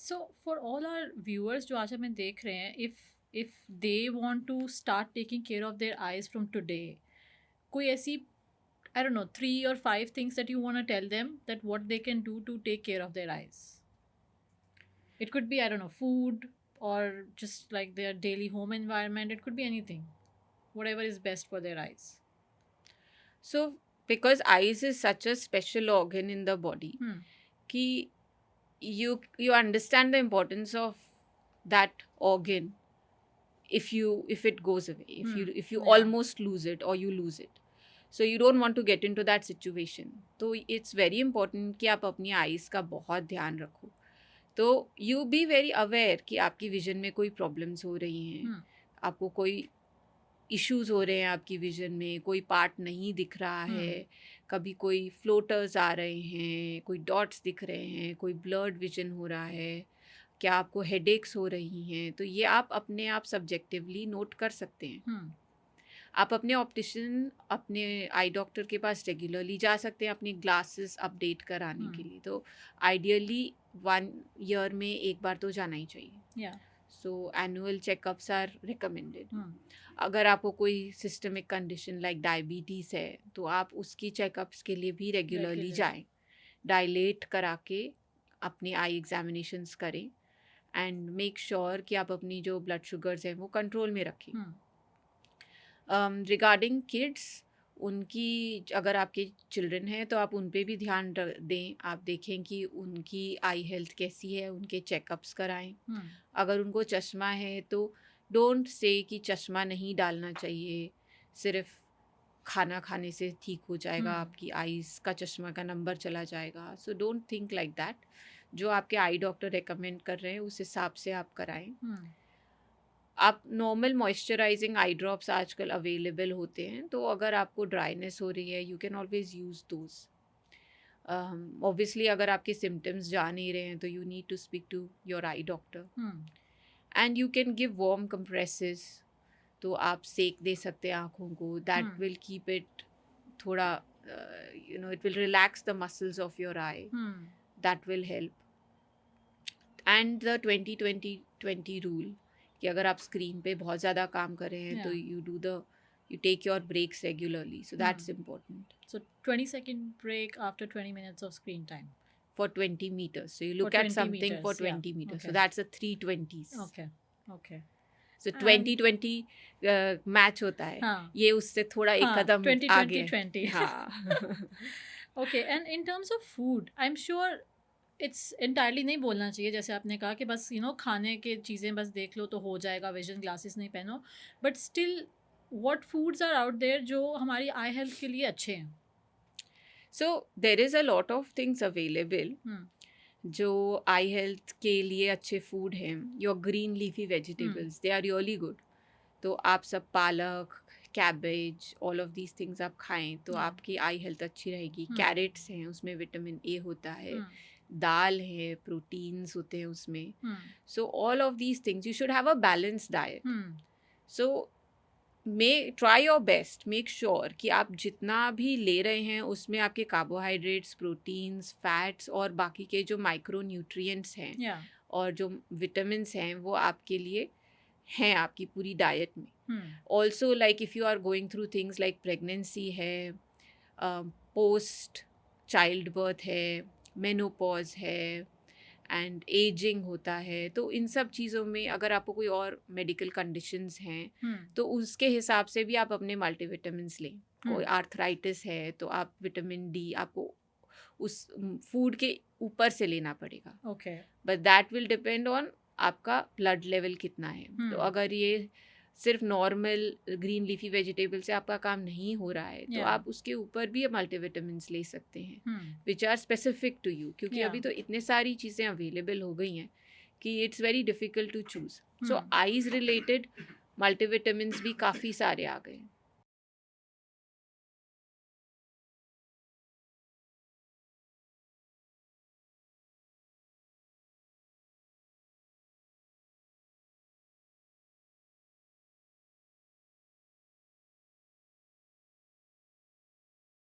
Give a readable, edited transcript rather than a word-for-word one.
So for all our viewers जो आज हमें देख रहे हैं, if they want to start taking care of their eyes from today, कोई ऐसी, I don't know, 3 or 5 things that you want to tell them that what they can do to take care of their eyes. It could be, I don't know, food or just like their daily home environment. It could be anything, whatever is best for their eyes. So because eyes is such a special organ in the body, Hmm. कि you understand the importance of that organ if it goes away, if you Yeah. almost lose it or you lose it, so you don't want to get into that situation. तो it's very important कि आप अपनी eyes का बहुत ध्यान रखो. तो you be very aware कि आपकी vision में कोई problems हो रही हैं, आपको कोई इश्यूज हो रहे हैं आपकी विजन में, कोई पार्ट नहीं दिख रहा है, कभी कोई फ्लोटर्स आ रहे हैं, कोई डॉट्स दिख रहे हैं, कोई ब्लर्ड विजन हो रहा है, क्या आपको हेडेक्स हो रही हैं, तो ये आप अपने आप सब्जेक्टिवली नोट कर सकते हैं. आप अपने ऑप्टिशियन, अपने आई डॉक्टर के पास रेगुलरली जा सकते हैं अपने ग्लासेस अपडेट कराने के लिए. तो आइडियली 1 ईयर में एक बार तो जाना ही चाहिए. So annual checkups are recommended. अगर आपको कोई सिस्टमिक कंडीशन लाइक डायबिटीज़ है तो आप उसकी चेकअप्स के लिए भी रेगुलरली जाएं, डायलेट करा के अपनी आई एग्जामिनेशंस करें एंड मेक श्योर कि आप अपनी जो ब्लड शुगर्स हैं वो कंट्रोल में रखें. रिगार्डिंग किड्स, उनकी अगर आपके चिल्ड्रन हैं तो आप उन पे भी ध्यान दें. आप देखें कि उनकी आई हेल्थ कैसी है, उनके चेकअप्स कराएं. अगर उनको चश्मा है तो डोंट से कि चश्मा नहीं डालना चाहिए, सिर्फ खाना खाने से ठीक हो जाएगा, आपकी आईज का चश्मा का नंबर चला जाएगा. So don't think like that. जो आपके आई डॉक्टर रेकमेंड कर रहे हैं उस हिसाब से आप कराएं. आप नॉर्मल मॉइस्चराइजिंग आई ड्रॉप्स आजकल अवेलेबल होते हैं, तो अगर आपको ड्राइनेस हो रही है you can always use those. Obviously अगर आपके सिम्टम्स जा नहीं रहे हैं तो you need to speak to your eye doctor. And you can give warm compresses. तो आप सेक दे सकते हैं आँखों को. दैट विल कीप इट थोड़ा it will relax the muscles of your eye. That will help. And the 20-20-20 rule, कि अगर आप स्क्रीन पे बहुत ज़्यादा काम कर रहे हैं तो you take your breaks regularly. So that's important. So 20-second break after 20 minutes of screen time. For 20 meters. So you look at something for 20 meters. Okay. So that's a 320s. Okay. So 20-20 match होता है. ये उससे थोड़ा एक कदम आगे. 20-20-20. हाँ. Okay. And in terms of food, I'm sure it's entirely नहीं बोलना चाहिए, जैसे आपने कहा कि बस खाने के चीज़ें बस देख लो तो हो जाएगा, विजन ग्लासेस नहीं पहनो. But still what foods are out there जो हमारी आई हेल्थ के लिए अच्छे हैं? So there is a lot of things available जो आई हेल्थ के लिए अच्छे फूड हैं. Your green leafy vegetables, they are really good. तो आप सब पालक, cabbage, all of these things आप खाएं तो आपकी आई हेल्थ अच्छी रहेगी. कैरेट्स हैं, उसमें विटामिन ए होता है. दाल है, प्रोटीन्स होते हैं उसमें. So all of these things you should have a balance diet. So try your best, make sure कि आप जितना भी ले रहे हैं उसमें आपके कार्बोहाइड्रेट्स, प्रोटीन्स, फैट्स और बाकी के जो माइक्रो न्यूट्रिएंट्स हैं और जो विटामिन्स हैं वो आपके लिए हैं आपकी पूरी डाइट में. Also like if you are going through things like pregnancy है, पोस्ट चाइल्ड बर्थ है, मेनोपॉज है एंड एजिंग होता है, तो इन सब चीज़ों में अगर आपको कोई और मेडिकल कंडीशंस हैं तो उसके हिसाब से भी आप अपने मल्टीविटामिन्स लें. कोई आर्थराइटिस है तो आप विटामिन डी आपको उस फूड के ऊपर से लेना पड़ेगा. Okay. But that will depend on आपका ब्लड लेवल कितना है. तो अगर ये सिर्फ नॉर्मल ग्रीन लीफी वेजिटेबल से आपका काम नहीं हो रहा है तो आप उसके ऊपर भी मल्टीविटामिन्स ले सकते हैं which are specific to you. क्योंकि अभी तो इतने सारी चीज़ें अवेलेबल हो गई हैं कि it's very difficult to choose. So eyes related multivitamins भी काफ़ी सारे आ गए.